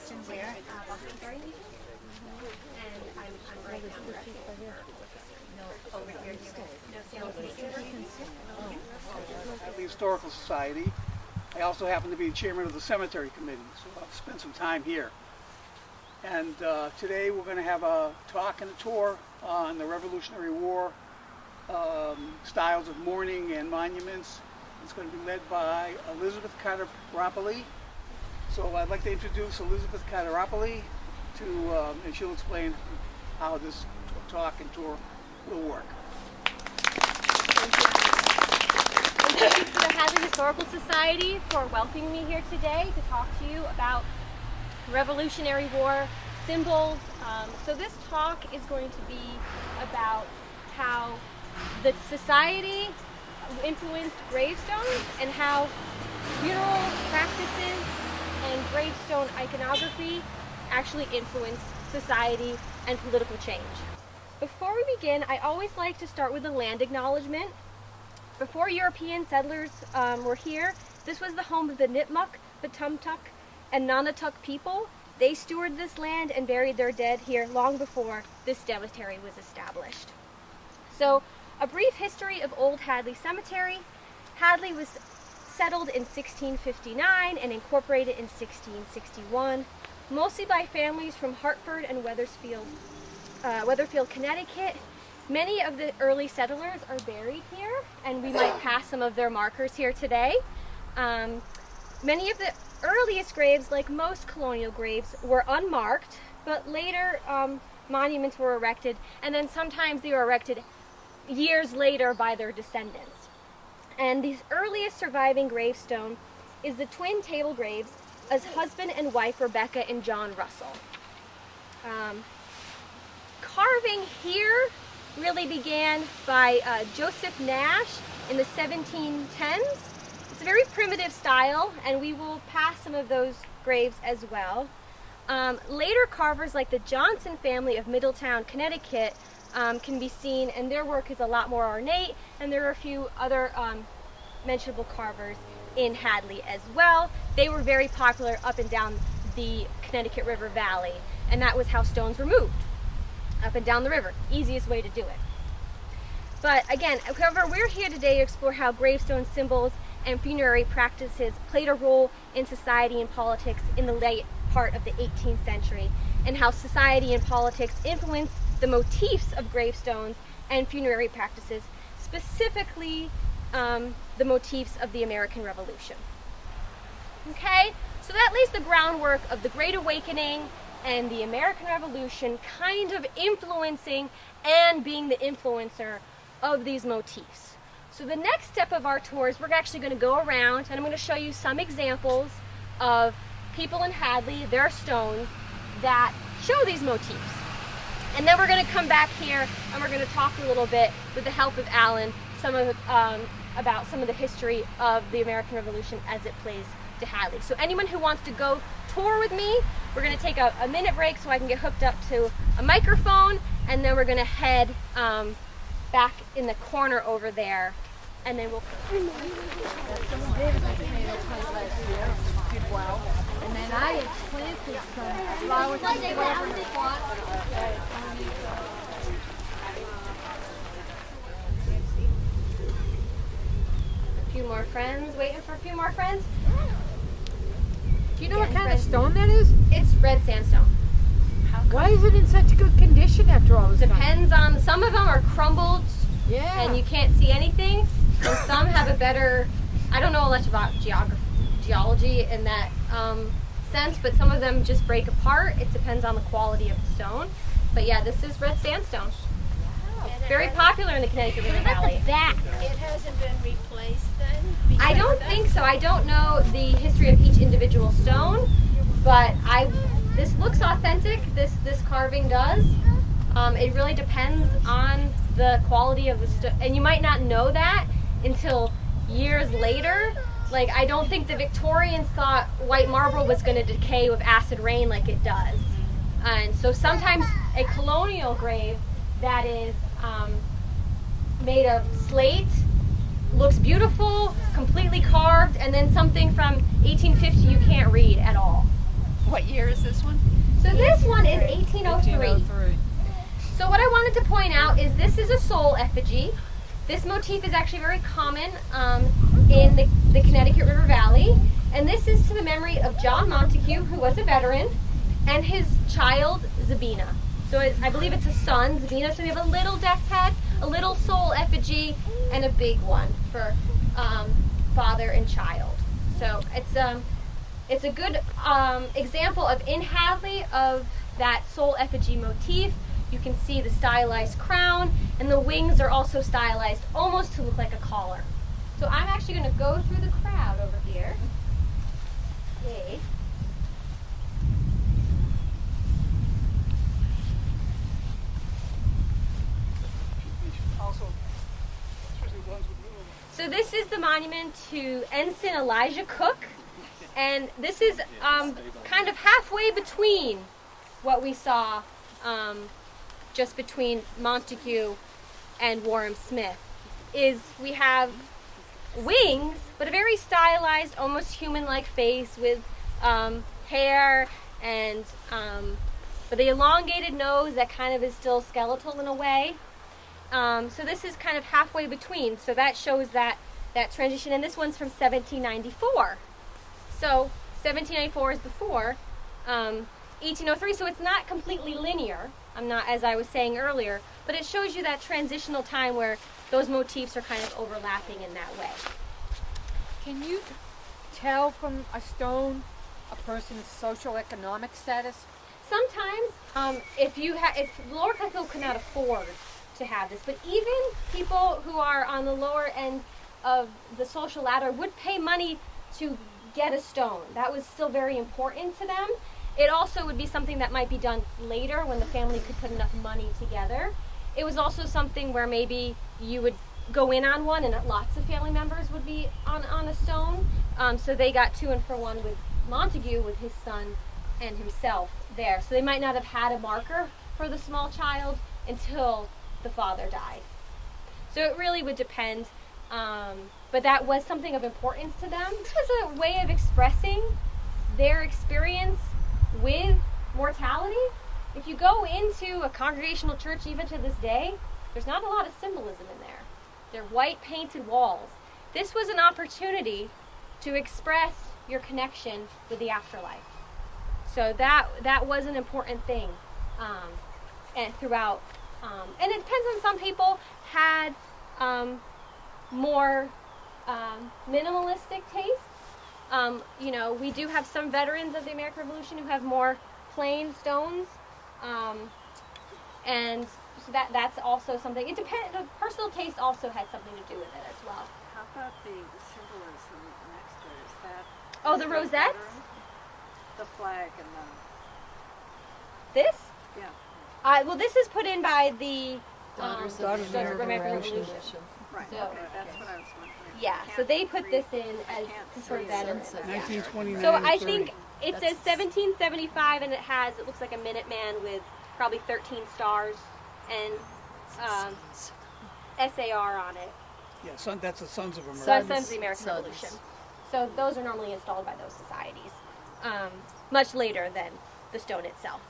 Where? Buckingham. And I'm right now. No, over here. Hadley Historical Society. I also happen to be chairman of the cemetery committee, so I've spent some time here. And today we're going to have a talk and a tour on the Revolutionary War styles of mourning and monuments. It's going to be led by Elizabeth Carter-Rapoli. So I'd like to introduce Elizabeth Carter-Rapoli and she'll explain how this talk and tour will work. Thank you to the Hadley Historical Society for welcoming me here today to talk to you about Revolutionary War symbols. So this talk is going to be about how the society influenced gravestones and how funeral practices and gravestone iconography actually influenced society and political change. Before we begin, I always like to start with a land acknowledgement. Before European settlers were here, this was the home of the Nipmuc, Petumtuck, and Nonotuck people. They stewarded this land and buried their dead here long before this cemetery was established. So, a brief history of Old Hadley Cemetery. Hadley was settled in 1659 and incorporated in 1661, mostly by families from Hartford and Wethersfield, Connecticut. Many of the early settlers are buried here, and we might pass some of their markers here today. Many of the earliest graves, like most colonial graves, were unmarked, but later monuments were erected, and then sometimes they were erected years later by their descendants. And the earliest surviving gravestone is the twin table graves as husband and wife Rebecca and John Russell. Carving here really began by Joseph Nash in the 1710s. It's a very primitive style, and we will pass some of those graves as well. Later carvers like the Johnson family of Middletown, Connecticut, can be seen, and their work is a lot more ornate, and there are a few other mentionable carvers in Hadley as well. They were very popular up and down the Connecticut River Valley, and that was how stones were moved, up and down the river. Easiest way to do it. But again, however, we're here today to explore how gravestone symbols and funerary practices played a role in society and politics in the late part of the 18th century, and how society and politics influenced the motifs of gravestones and funerary practices, specifically the motifs of the American Revolution. Okay, so that lays the groundwork of the Great Awakening and the American Revolution kind of influencing and being the influencer of these motifs. So the next step of our tour is we're actually going to go around and I'm going to show you some examples of people in Hadley, their stones, that show these motifs. And then we're going to come back here and we're going to talk a little bit, with the help of Alan, about some of the history of the American Revolution as it plays to Hadley. So anyone who wants to go tour with me, we're going to take a minute break so I can get hooked up to a microphone, and then we're going to head back in the corner over there, and then we'll... And then I had planted some flowers and whatever they want. A few more friends, waiting for a few more friends. Do you know what kind of stone that is? It's red sandstone. Why is it in such good condition after all this time? Depends on, some of them are crumbled and you can't see anything, and some have a better, I don't know much about geology in that sense, but some of them just break apart. It depends on the quality of the stone. But yeah, this is red sandstone. Very popular in the Connecticut River Valley. It hasn't been replaced then? I don't think so. I don't know the history of each individual stone, but this looks authentic. This carving does. It really depends on the quality of the stone, and you might not know that until years later. Like, I don't think the Victorians thought white marble was going to decay with acid rain like it does. And so sometimes a colonial grave that is made of slate looks beautiful, completely carved, and then something from 1850 you can't read at all. What year is this one? So this one is 1803. 1803. So what I wanted to point out is this is a soul effigy. This motif is actually very common in the Connecticut River Valley. And this is to the memory of John Montague, who was a veteran, and his child, Zabina. So I believe it's a son, Zabina. So we have a little death's head, a little soul effigy, and a big one for father and child. So it's a good example of in Hadley of that soul effigy motif. You can see the stylized crown, and the wings are also stylized almost to look like a collar. So I'm actually going to go through the crowd over here. Yay. Also, especially ones with little. So this is the monument to Ensign Elijah Cook, and this is kind of halfway between what we saw just between Montague and Warren Smith. Is we have wings, but a very stylized, almost human-like face with hair and but the elongated nose that kind of is still skeletal in a way. So this is kind of halfway between. So that shows that transition, and this one's from 1794. So 1794 is before 1803. So it's not completely linear. I'm not, as I was saying earlier, but it shows you that transitional time where those motifs are kind of overlapping in that way. Can you tell from a stone a person's social economic status? Sometimes, if lower class people could not afford to have this, but even people who are on the lower end of the social ladder would pay money to get a stone. That was still very important to them. It also would be something that might be done later when the family could put enough money together. It was also something where maybe you would go in on one and lots of family members would be on a stone. So they got 2 and for 1 with Montague, with his son and himself there. So they might not have had a marker for the small child until the father died. So it really would depend. But that was something of importance to them. This was a way of expressing their experience with mortality. If you go into a congregational church even to this day, there's not a lot of symbolism in there. They're white painted walls. This was an opportunity to express your connection with the afterlife. So that was an important thing and throughout. And it depends on, some people had more minimalistic tastes. We do have some veterans of the American Revolution who have more plain stones, and so that's also something. It depends. The personal taste also had something to do with it as well. How about the symbolism next to it? Is that? Oh, the rosettes? The flag and This? the, yeah. Well, this is put in by the Daughters Daughters of the American Revolution. Revolution. Right, So- okay, that's what I was wondering. Yeah, I so can't they put read- this in I as can't for see veterans. it. 1929. So I 30. think it says 1775, and it looks like a Minuteman with probably 13 stars and SAR on it. Yeah, that's the Sons of America. Sons of the American Sons. Revolution. So those are normally installed by those societies, much later than the stone itself.